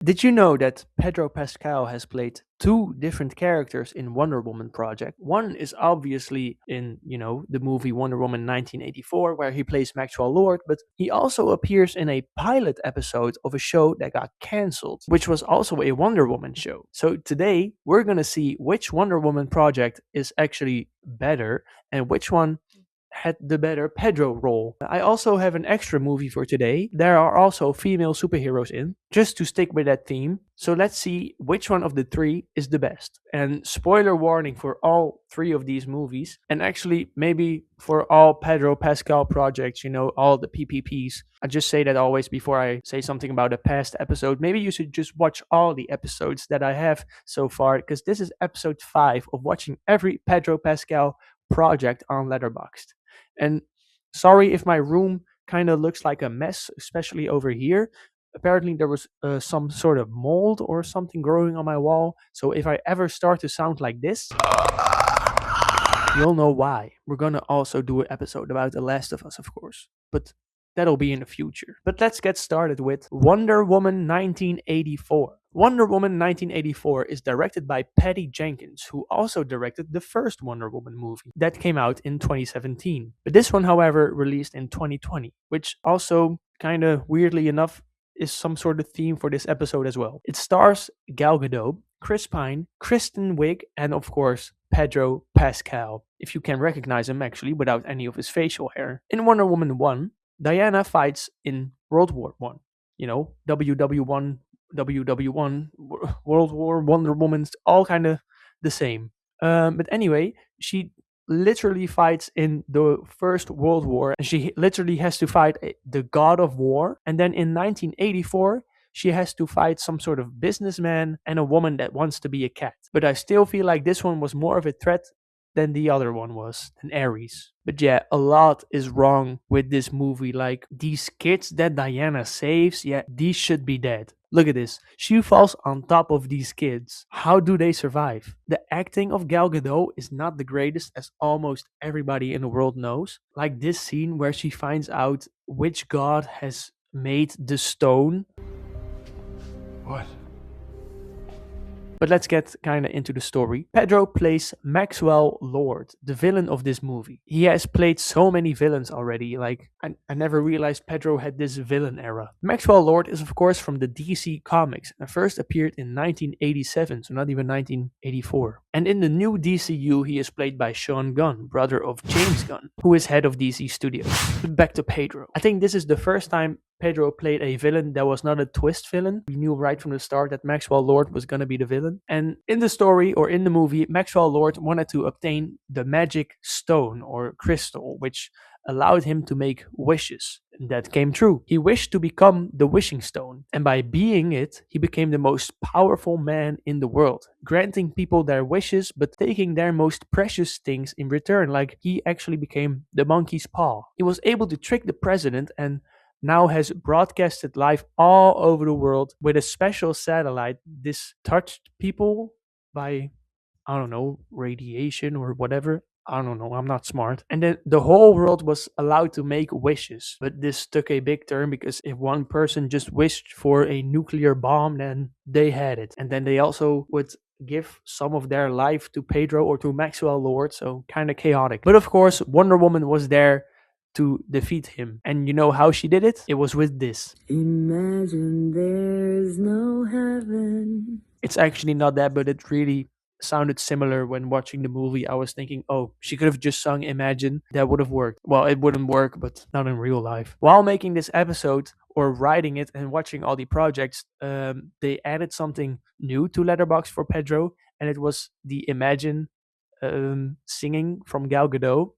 Did you know that Pedro Pascal has played two different characters in Wonder Woman project? One is obviously in, the movie Wonder Woman 1984 where he plays Maxwell Lord, but he also appears in a pilot episode of a show that got cancelled, which was also a Wonder Woman show. So today we're going to see which Wonder Woman project is actually better and which one had the better Pedro role. I also have an extra movie for today. There are also female superheroes in, just to stick with that theme. So let's see which one of the three is the best. And spoiler warning for all three of these movies, and actually maybe for all Pedro Pascal projects, all the PPPs. I just say that always before I say something about a past episode. Maybe you should just watch all the episodes that I have so far, because this is episode 5 of watching every Pedro Pascal project on Letterboxd. And sorry if my room kind of looks like a mess, especially over here. Apparently, there was some sort of mold or something growing on my wall. So if I ever start to sound like this, you'll know why. We're gonna also do an episode about The Last of Us, of course. But that'll be in the future. But let's get started with Wonder Woman 1984. Wonder Woman 1984 is directed by Patty Jenkins, who also directed the first Wonder Woman movie that came out in 2017. But this one, however, released in 2020, which also kind of weirdly enough is some sort of theme for this episode as well. It stars Gal Gadot, Chris Pine, Kristen Wiig, and of course Pedro Pascal, if you can recognize him actually without any of his facial hair. In Wonder Woman 1, Diana fights in World War One. WW1, WW1, World War, Wonder Woman's all kind of the same. But anyway, she literally fights in the First World War, and she literally has to fight the god of war. And then in 1984, she has to fight some sort of businessman and a woman that wants to be a cat. But I still feel like this one was more of a threat than the other one was, than Ares. But yeah, a lot is wrong with this movie. Like, these kids that Diana saves, yeah, these should be dead. Look at this. She falls on top of these kids. How do they survive? The acting of Gal Gadot is not the greatest, as almost everybody in the world knows. Like this scene where she finds out which god has made the stone. What? But let's get kind of into the story. Pedro plays Maxwell Lord, the villain of this movie. He has played so many villains already, like I never realized Pedro had this villain era. Maxwell Lord is of course from the DC Comics and first appeared in 1987, so not even 1984. And in the new DCU, he is played by Sean Gunn, brother of James Gunn, who is head of DC Studios. But back to Pedro. I think this is the first time Pedro played a villain that was not a twist villain. We knew right from the start that Maxwell Lord was going to be the villain. And in the story or in the movie, Maxwell Lord wanted to obtain the magic stone or crystal, which allowed him to make wishes. And that came true. He wished to become the wishing stone. And by being it, he became the most powerful man in the world, granting people their wishes but taking their most precious things in return. Like, he actually became the monkey's paw. He was able to trick the president and now has broadcasted live all over the world with a special satellite. This touched people by, I don't know, radiation or whatever. I don't know, I'm not smart. And then the whole world was allowed to make wishes. But this took a big turn because if one person just wished for a nuclear bomb, then they had it. And then they also would give some of their life to Pedro or to Maxwell Lord, so kind of chaotic. But of course, Wonder Woman was there to defeat him. And you know how she did it? It was with this. Imagine there's no heaven. It's actually not that, but it really sounded similar when watching the movie. I was thinking, oh, she could have just sung Imagine. That would have worked. Well, it wouldn't work, but not in real life. While making this episode or writing it and watching all the projects, they added something new to Letterboxd for Pedro, and it was the Imagine singing from Gal Gadot.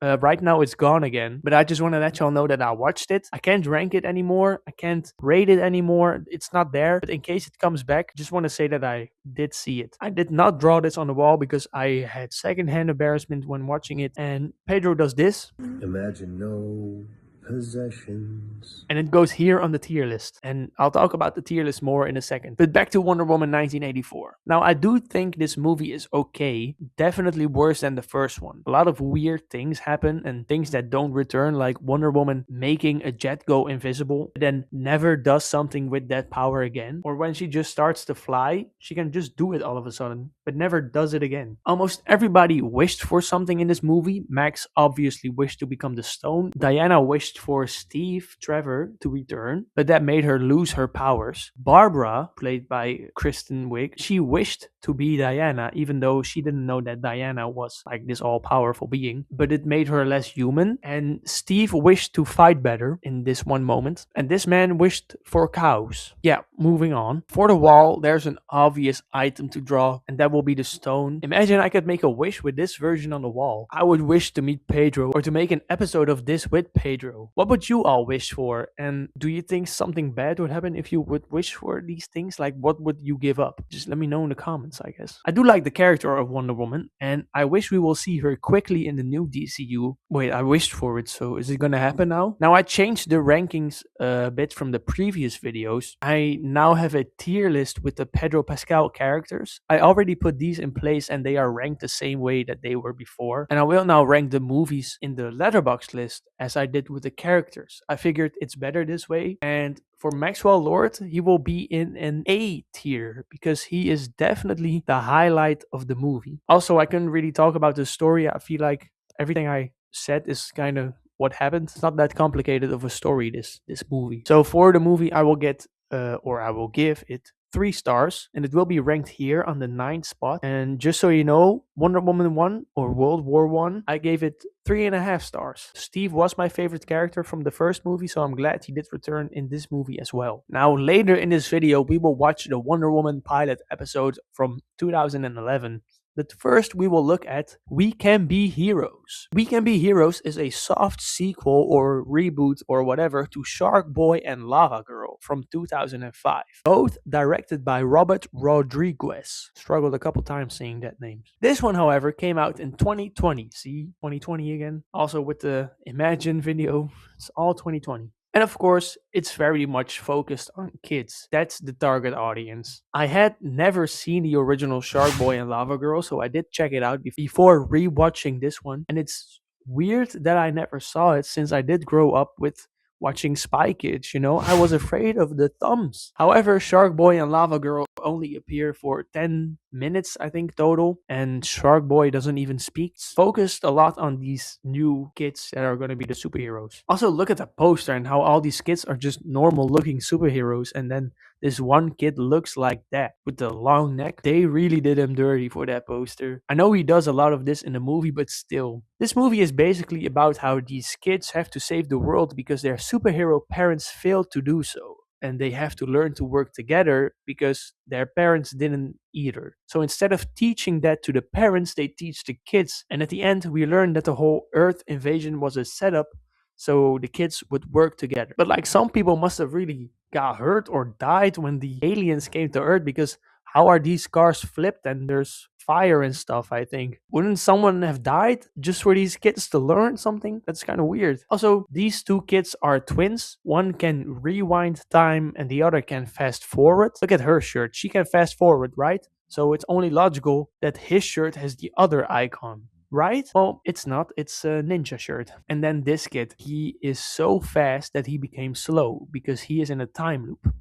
Right now it's gone again, but I just want to let y'all know that I watched it. I can't rank it anymore. I can't rate it anymore. It's not there. But in case it comes back, just want to say that I did see it. I did not draw this on the wall because I had secondhand embarrassment when watching it. And Pedro does this. Imagine no possessions. And it goes here on the tier list. And I'll talk about the tier list more in a second. But back to Wonder Woman 1984. Now, I do think this movie is okay. Definitely worse than the first one. A lot of weird things happen and things that don't return, like Wonder Woman making a jet go invisible, then never does something with that power again. Or when she just starts to fly, she can just do it all of a sudden, but never does it again. Almost everybody wished for something in this movie. Max obviously wished to become the Stone. Diana wished for Steve Trevor to return, but that made her lose her powers. Barbara, played by Kristen Wiig, she wished to be Diana, even though she didn't know that Diana was like this all-powerful being, but it made her less human. And Steve wished to fight better in this one moment, and this man wished for cows. Yeah, moving on. For the wall, there's an obvious item to draw, and that will be the stone. Imagine I could make a wish with this version on the wall. I would wish to meet Pedro or to make an episode of this with Pedro. What would you all wish for? And do you think something bad would happen if you would wish for these things? Like, what would you give up? Just let me know in the comments, I guess. I do like the character of Wonder Woman, and I wish we will see her quickly in the new DCU. Wait, I wished for it, so is it gonna happen now? Now, I changed the rankings a bit from the previous videos. I now have a tier list with the Pedro Pascal characters. I already put these in place and they are ranked the same way that they were before. And I will now rank the movies in the letterbox list as I did with the characters. I figured it's better this way. And for Maxwell Lord, he will be in an A tier because he is definitely the highlight of the movie. Also, I couldn't really talk about the story. I feel like everything I said is kind of what happened. It's not that complicated of a story, this movie. So for the movie, I will give it 3 stars, and it will be ranked here on the 9th spot. And just so you know, Wonder Woman 1 or World War 1, I gave it 3.5 stars. Steve was my favorite character from the first movie, so I'm glad he did return in this movie as well. Now, later in this video, we will watch the Wonder Woman pilot episode from 2011. But first, we will look at We Can Be Heroes. We Can Be Heroes is a soft sequel or reboot or whatever to Shark Boy and Lava Girl from 2005. Both directed by Robert Rodriguez. Struggled a couple times saying that name. This one, however, came out in 2020. See, 2020 again. Also with the Imagine video, it's all 2020. And of course, it's very much focused on kids. That's the target audience. I had never seen the original Shark Boy and Lava Girl, so I did check it out before rewatching this one. And it's weird that I never saw it since I did grow up with watching Spy Kids, you know? I was afraid of the thumbs. However, Shark Boy and Lava Girl only appear for 10 minutes, I think, total. And Shark Boy doesn't even speak. It's focused a lot on these new kids that are going to be the superheroes. Also, look at the poster and how all these kids are just normal looking superheroes. And then this one kid looks like that with the long neck. They really did him dirty for that poster. I know he does a lot of this in the movie, but still. This movie is basically about how these kids have to save the world because their superhero parents failed to do so. And they have to learn to work together because their parents didn't either. So instead of teaching that to the parents, they teach the kids. And at the end, we learn that the whole Earth invasion was a setup so the kids would work together. But like some people must have really got hurt or died when the aliens came to Earth because how are these cars flipped and there's fire and stuff, I think. Wouldn't someone have died just for these kids to learn something? That's kind of weird. Also, these two kids are twins. One can rewind time and the other can fast forward. Look at her shirt. She can fast forward, right? So it's only logical that his shirt has the other icon. Right? Well, it's not. It's a ninja shirt. And then this kid, he is so fast that he became slow because he is in a time loop.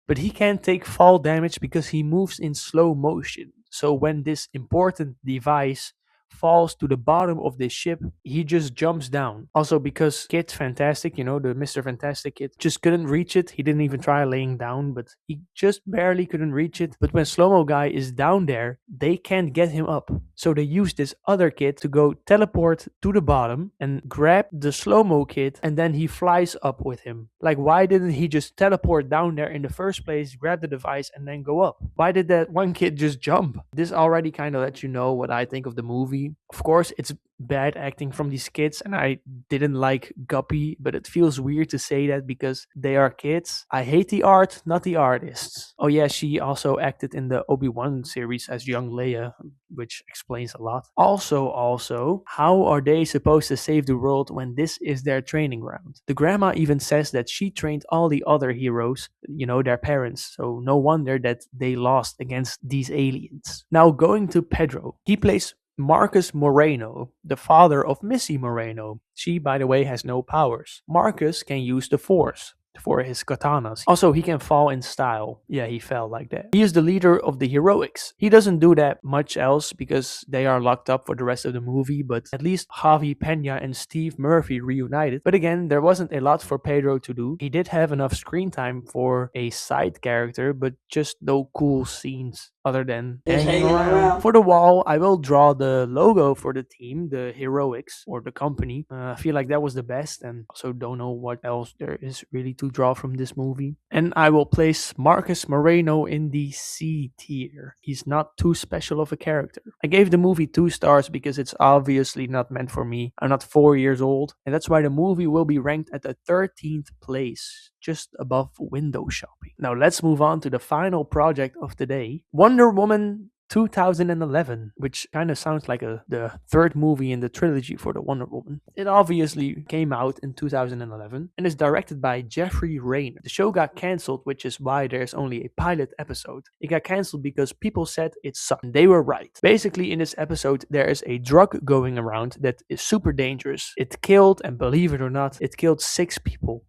But he can't take fall damage because he moves in slow motion. So when this important device falls to the bottom of the ship, he just jumps down. Also because Kid Fantastic, you know, the Mr. Fantastic kid, just couldn't reach it. He didn't even try laying down, but he just barely couldn't reach it. But when Slow-Mo Guy is down there, they can't get him up. So they use this other kid to go teleport to the bottom and grab the Slow-Mo kid, and then he flies up with him. Like, why didn't he just teleport down there in the first place, grab the device, and then go up? Why did that one kid just jump? This already kind of lets you know what I think of the movie. Of course, it's bad acting from these kids, and I didn't like Guppy, but it feels weird to say that because they are kids. I hate the art, not the artists. Oh yeah, she also acted in the Obi-Wan series as young Leia, which explains a lot. Also, how are they supposed to save the world when this is their training ground? The grandma even says that she trained all the other heroes, their parents, so no wonder that they lost against these aliens. Now going to Pedro. He plays Marcus Moreno, the father of Missy Moreno. She, by the way, has no powers. Marcus can use the Force for his katanas. Also, he can fall in style. Yeah, he fell like that. He is the leader of the heroics. He doesn't do that much else because they are locked up for the rest of the movie, but at least Javi Pena and Steve Murphy reunited. But again, there wasn't a lot for Pedro to do. He did have enough screen time for a side character, but just no cool scenes other than Just hanging hanging around. around. For the wall, I will draw the logo for the team, the heroics or the company. I feel like that was the best, and also don't know what else there is really to draw from this movie. And I will place Marcus Moreno in the C tier. He's not too special of a character. I gave the movie 2 stars because it's obviously not meant for me. I'm not 4 years old, and that's why the movie will be ranked at the 13th place, just above window shopping. Now let's move on to the final project of the day, Wonder Woman 2011, which kind of sounds like the third movie in the trilogy for the Wonder Woman. It obviously came out in 2011 and is directed by Jeffrey Rayner. The show got cancelled, which is why there's only a pilot episode. It got cancelled because people said it sucked. And they were right. Basically, in this episode, there is a drug going around that is super dangerous. It killed, and believe it or not, it killed 6 people.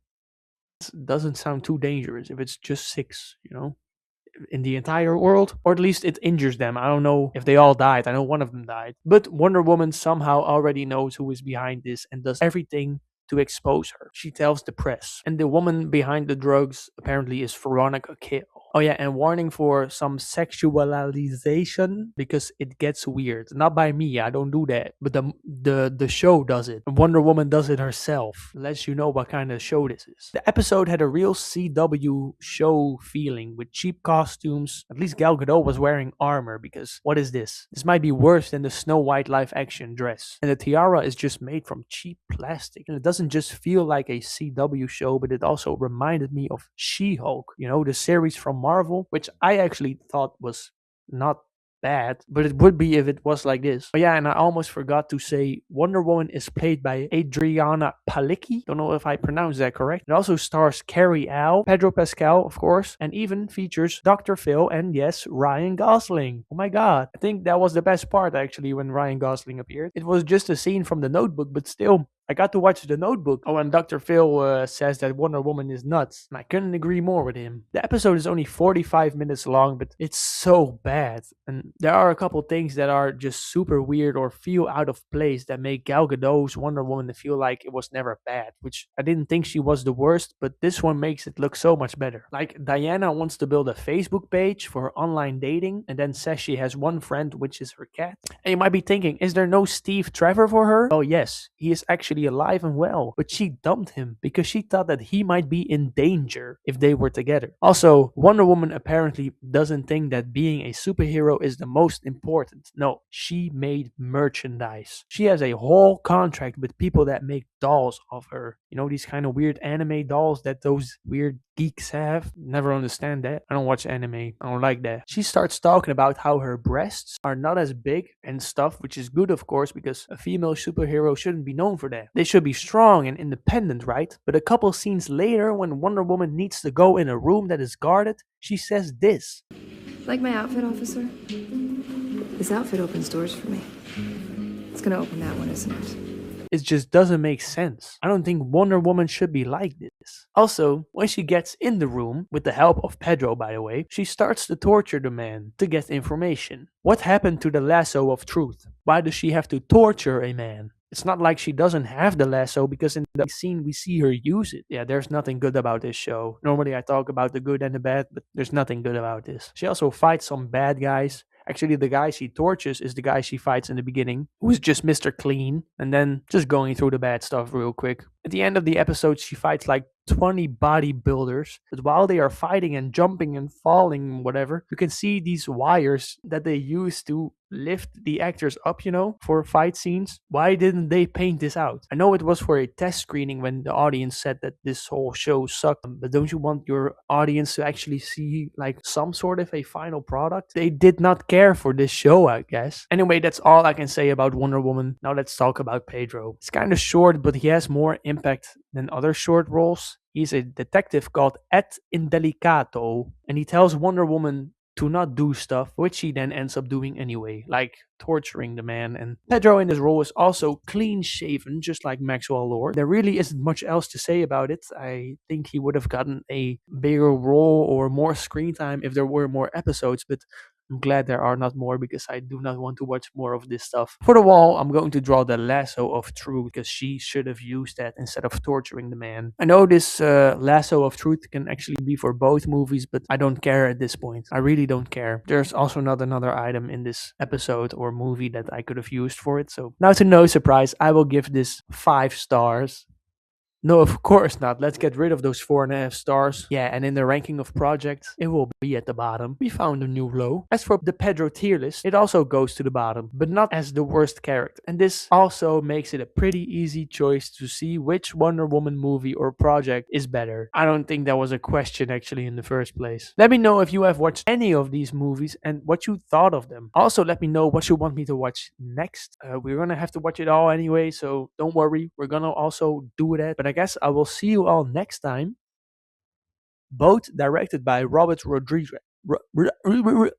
It doesn't sound too dangerous if it's just 6, in the entire world, or at least it injures them. I don't know if they all died. I know one of them died. But Wonder Woman somehow already knows who is behind this and does everything to expose her. She tells the press. And the woman behind the drugs apparently is Veronica Kill. Oh yeah, and warning for some sexualization because it gets weird. Not by me, I don't do that. But the show does it. And Wonder Woman does it herself. Lets you know what kind of show this is. The episode had a real CW show feeling with cheap costumes. At least Gal Gadot was wearing armor because what is this? This might be worse than the Snow White live action dress. And the tiara is just made from cheap plastic. And it doesn't just feel like a CW show, but it also reminded me of She-Hulk, the series from Marvel, which I actually thought was not bad, but it would be if it was like this. Oh yeah, and I almost forgot to say Wonder Woman is played by Adriana Palicki. Don't know if I pronounced that correct. It also stars Carrie Al, Pedro Pascal, of course, and even features Dr. Phil and yes, Ryan Gosling. Oh my god. I think that was the best part actually when Ryan Gosling appeared. It was just a scene from The Notebook, but still, I got to watch The Notebook. Oh, and Dr. Phil says that Wonder Woman is nuts, and I couldn't agree more with him. The episode is only 45 minutes long, but it's so bad. And there are a couple things that are just super weird or feel out of place that make Gal Gadot's Wonder Woman feel like it was never bad, which I didn't think she was the worst, but this one makes it look so much better. Like, Diana wants to build a Facebook page for online dating, and then says she has one friend, which is her cat. And you might be thinking, is there no Steve Trevor for her? Oh yes, he is actually alive and well, but she dumped him because she thought that he might be in danger if they were together. Also, Wonder Woman apparently doesn't think that being a superhero is the most important. No, she made merchandise. She has a whole contract with people that make dolls of her. These kind of weird anime dolls that those weird geeks have. Never understand that. I don't watch anime. I don't like that. She starts talking about how her breasts are not as big and stuff, which is good, of course, because a female superhero shouldn't be known for that. They should be strong and independent, right? But a couple scenes later, when Wonder Woman needs to go in a room that is guarded, she says this. Like my outfit, officer? This outfit opens doors for me. It's gonna open that one, isn't it? It just doesn't make sense. I don't think Wonder Woman should be like this. Also, when she gets in the room, with the help of Pedro by the way, she starts to torture the man to get information. What happened to the lasso of truth? Why does she have to torture a man? It's not like she doesn't have the lasso because in the scene we see her use it. Yeah, there's nothing good about this show. Normally I talk about the good and the bad, but there's nothing good about this. She also fights some bad guys. Actually, the guy she tortures is the guy she fights in the beginning, who's just Mr. Clean. And then just going through the bad stuff real quick. At the end of the episode, she fights like 20 bodybuilders. But while they are fighting and jumping and falling, whatever, you can see these wires that they use to lift the actors up, for fight scenes. Why didn't they paint this out? I know it was for a test screening when the audience said that this whole show sucked, but don't you want your audience to actually see like some sort of a final product? They did not care for this show, I guess. Anyway, that's all I can say about Wonder Woman. Now let's talk about Pedro. It's kind of short, but he has more impact than other short roles. He's a detective called Et Indelicato, and he tells Wonder Woman to not do stuff, which she then ends up doing anyway, like torturing the man. And Pedro in this role is also clean shaven, just like Maxwell Lord. There really isn't much else to say about it. I think he would have gotten a bigger role or more screen time if there were more episodes, but I'm glad there are not more because I do not want to watch more of this stuff. For the wall, I'm going to draw the lasso of truth because she should have used that instead of torturing the man. I know this lasso of truth can actually be for both movies, but I don't care at this point. I really don't care. There's also not another item in this episode or movie that I could have used for it. So now, to no surprise, I will give this 5 stars. No, of course not. Let's get rid of those 4.5 stars. Yeah, and in the ranking of projects, it will be at the bottom. We found a new low. As for the Pedro tier list, it also goes to the bottom, but not as the worst character. And this also makes it a pretty easy choice to see which Wonder Woman movie or project is better. I don't think that was a question actually in the first place. Let me know if you have watched any of these movies and what you thought of them. Also, let me know what you want me to watch next. We're gonna have to watch it all anyway, so don't worry. We're gonna also do that. But I guess I will see you all next time. Both directed by Robert Rodriguez.